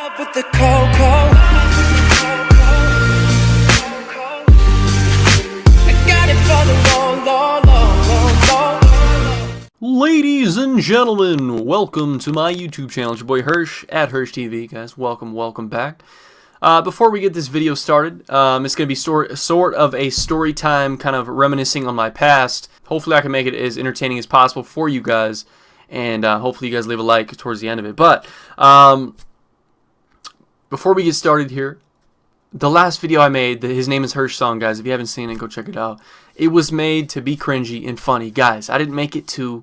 Up with the cocoa. I got it for the low. Ladies and gentlemen, welcome to my YouTube channel. It's your boy Hersh at Hersh TV, guys. Welcome back. Before we get this video started, it's going to be sort of a story time, kind of reminiscing on my past. Hopefully I can make it as entertaining as possible for you guys, and hopefully you guys leave a like towards the end of it. But before we get started here, the last video I made, his name is Hersh song, guys. If you haven't seen it, go check it out. It was made to be cringy and funny, guys. I didn't make it to.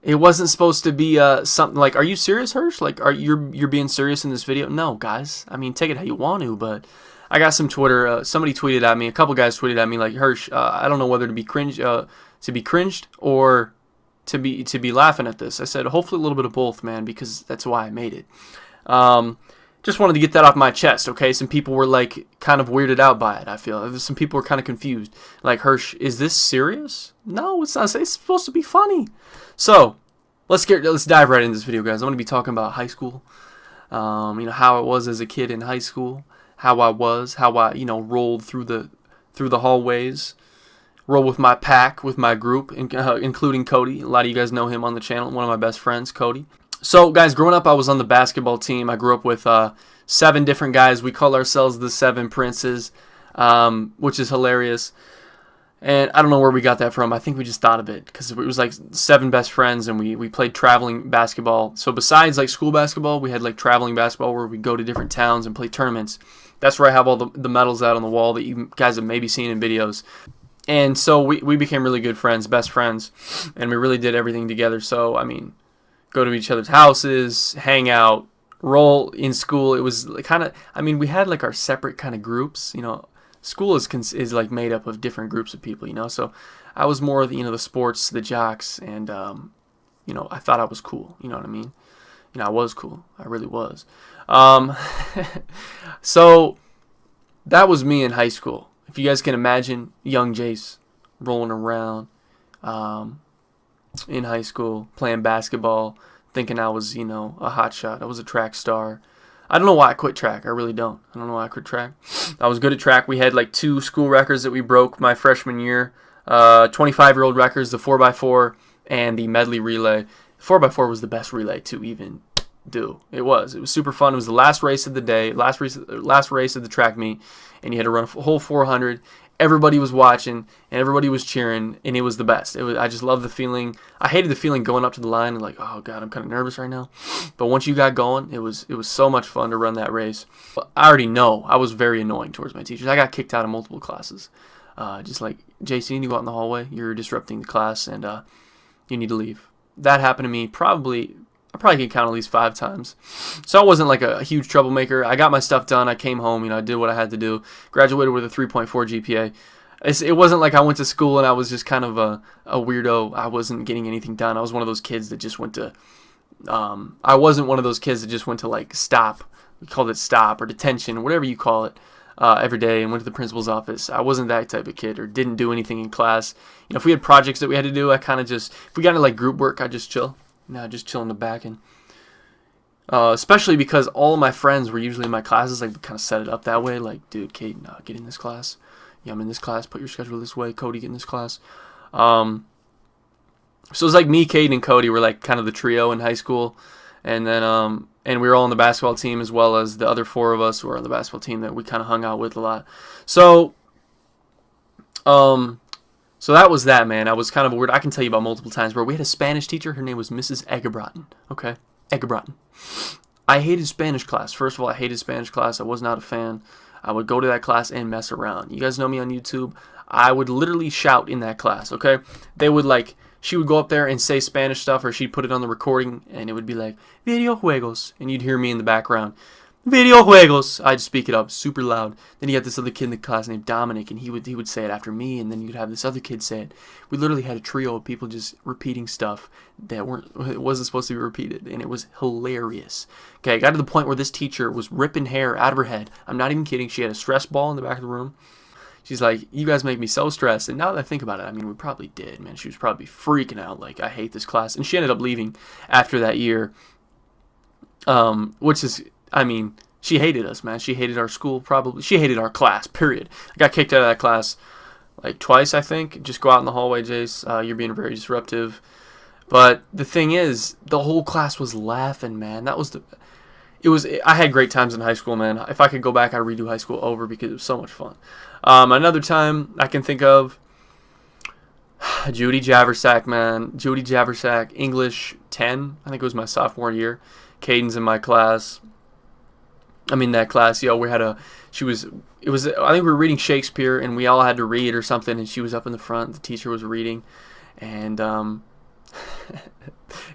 It wasn't supposed to be something like, are you serious, Hersh? Like, you're being serious in this video? No, guys. I mean, take it how you want to, but I got some Twitter. Somebody tweeted at me. A couple guys tweeted at me like, Hersh, I don't know whether to be cringed or to be laughing at this. I said, hopefully a little bit of both, man, because that's why I made it. Just wanted to get that off my chest, okay? Some people were like kind of weirded out by it. I feel some people were kind of confused. Like, Hersh, is this serious? No, it's not. It's supposed to be funny. So let's dive right into this video, guys. I'm gonna be talking about high school. You know, how I was as a kid in high school, how I rolled through the hallways, rolled with my pack, with my group, including Cody. A lot of you guys know him on the channel. One of my best friends, Cody. So, guys, growing up, I was on the basketball team. I grew up with 7 different guys. We call ourselves the 7 Princes, which is hilarious. And I don't know where we got that from. I think we just thought of it because it was like 7 best friends, and we played traveling basketball. So besides like school basketball, we had like traveling basketball where we go to different towns and play tournaments. That's where I have all the medals out on the wall that you guys have maybe seen in videos. And so we became really good friends, best friends, and we really did everything together. So, I mean, go to each other's houses, hang out, roll in school. It was kind of, I mean, we had like our separate kind of groups, you know. School is like made up of different groups of people, you know. So I was more of the, the sports, the jocks, and I thought I was cool. You know what I mean? You know, I was cool. I really was. So that was me in high school. If you guys can imagine, young Jace rolling around in high school, playing basketball, thinking I was, a hotshot. I was a track star. I don't know why I quit track. I really don't. I don't know why I quit track. I was good at track. We had like 2 school records that we broke my freshman year. 25-year-old records, the 4x4 and the medley relay. 4x4 was the best relay to even do. It was super fun. It was the last race of the day, last race of the track meet, and you had to run a whole 400. Everybody was watching and everybody was cheering, and it was the best. I just loved the feeling. I hated the feeling going up to the line and like, oh god, I'm kind of nervous right now. But once you got going, it was so much fun to run that race. But I already know I was very annoying towards my teachers. I got kicked out of multiple classes. Just like, JC, you need to go out in the hallway. You're disrupting the class, and you need to leave. That happened to me I probably can count at least 5 times. So I wasn't like a huge troublemaker. I got my stuff done. I came home. I did what I had to do. Graduated with a 3.4 GPA. It wasn't like I went to school and I was just kind of a weirdo. I wasn't getting anything done. I was one of those kids that just went to. I wasn't one of those kids that just went to like stop. We called it stop or detention, whatever you call it, every day and went to the principal's office. I wasn't that type of kid or didn't do anything in class. If we had projects that we had to do, I kind of just, if we got into like group work, I just chill. Just chill in the back, and especially because all of my friends were usually in my classes. Like, we kind of set it up that way. Like, dude, Caden, get in this class. Yeah, I'm in this class. Put your schedule this way. Cody, get in this class. So it was like me, Caden, and Cody were like kind of the trio in high school, and then and we were all on the basketball team as well as the other 4 of us who were on the basketball team that we kind of hung out with a lot. So So that was that, man. I was kind of weird. I can tell you about multiple times where we had a Spanish teacher. Her name was Mrs. Eggebrotten. Okay? Eggebrotten. I hated Spanish class. First of all, I hated Spanish class. I was not a fan. I would go to that class and mess around. You guys know me on YouTube. I would literally shout in that class, okay? They would she would go up there and say Spanish stuff, or she'd put it on the recording, and it would be like, videojuegos, and you'd hear me in the background. Videojuegos. I'd speak it up super loud. Then you had this other kid in the class named Dominic, and he would say it after me, and then you'd have this other kid say it. We literally had a trio of people just repeating stuff that it wasn't supposed to be repeated, and it was hilarious. Okay, I got to the point where this teacher was ripping hair out of her head. I'm not even kidding. She had a stress ball in the back of the room. She's like, you guys make me so stressed. And now that I think about it, I mean, we probably did, man. She was probably freaking out, like, I hate this class. And she ended up leaving after that year, which is I mean, she hated us, man. She hated our school, probably. She hated our class, period. I got kicked out of that class like twice, I think. Just go out in the hallway, Jace. You're being very disruptive. But the thing is, the whole class was laughing, man. I had great times in high school, man. If I could go back, I'd redo high school over because it was so much fun. Another time I can think of, Judy Javersack, man. Judy Javersack, English 10. I think it was my sophomore year. Caden's in my class. I mean, that class, I think we were reading Shakespeare, and we all had to read or something, and she was up in the front. The teacher was reading, and, I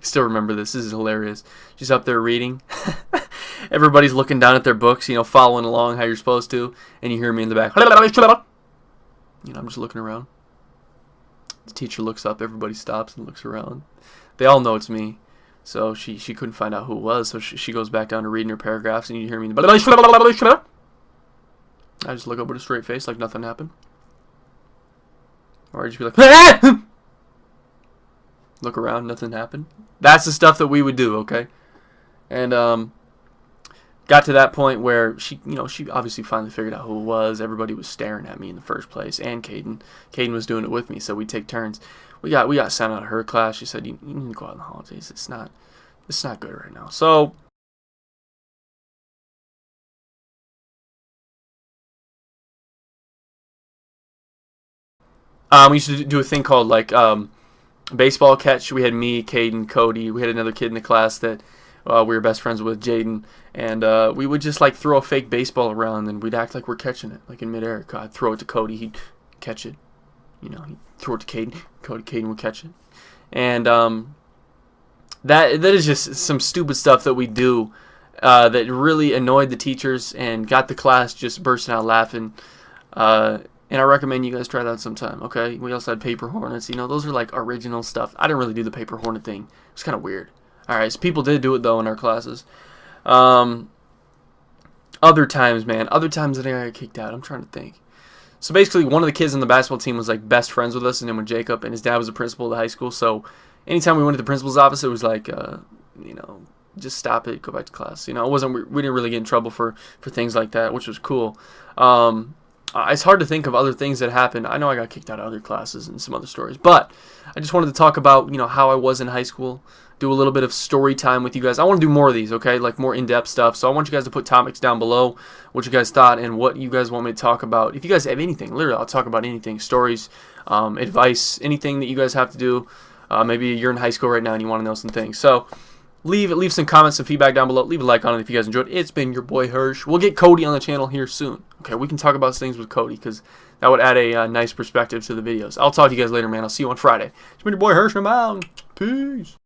still remember this. This is hilarious. She's up there reading. Everybody's looking down at their books, following along how you're supposed to, and you hear me in the back. I'm just looking around. The teacher looks up. Everybody stops and looks around. They all know it's me. So she couldn't find out who it was, so she goes back down to reading her paragraphs, and you hear me. I just look up with a straight face like nothing happened. Or I'd just be like, look around, nothing happened. That's the stuff that we would do, okay? And got to that point where she obviously finally figured out who it was. Everybody was staring at me in the first place, and Caden. Caden was doing it with me, so we'd take turns. We got sent out of her class. She said, you need to go out in the holidays. It's not good right now. So we used to do a thing called baseball catch. We had me, Caden, Cody. We had another kid in the class that we were best friends with, Jaden, and we would just throw a fake baseball around, and we'd act like we're catching it, like in midair. I'd throw it to Cody, he'd catch it. He'd throw it to Caden, Caden would catch it. And that is just some stupid stuff that we do that really annoyed the teachers and got the class just bursting out laughing. And I recommend you guys try that sometime, okay? We also had paper hornets. Those are original stuff. I didn't really do the paper hornet thing. It was kind of weird. Alright, so people did do it, though, in our classes. Other times, man. Other times that I got kicked out. I'm trying to think. So basically, one of the kids on the basketball team was best friends with us, and then with Jacob, and his dad was the principal of the high school. So anytime we went to the principal's office, it was just stop it, go back to class. We didn't really get in trouble for things like that, which was cool. It's hard to think of other things that happened. I know I got kicked out of other classes and some other stories, but I just wanted to talk about how I was in high school. Do a little bit of story time with you guys. I want to do more of these, okay? More in-depth stuff. So I want you guys to put topics down below, what you guys thought and what you guys want me to talk about. If you guys have anything, literally, I'll talk about anything. Stories, advice, anything that you guys have to do. Maybe you're in high school right now and you want to know some things. So leave some comments and feedback down below. Leave a like on it if you guys enjoyed. It's been your boy Hersh. We'll get Cody on the channel here soon. Okay, we can talk about things with Cody because that would add a nice perspective to the videos. I'll talk to you guys later, man. I'll see you on Friday. It's been your boy Hersh. I'm out. Peace.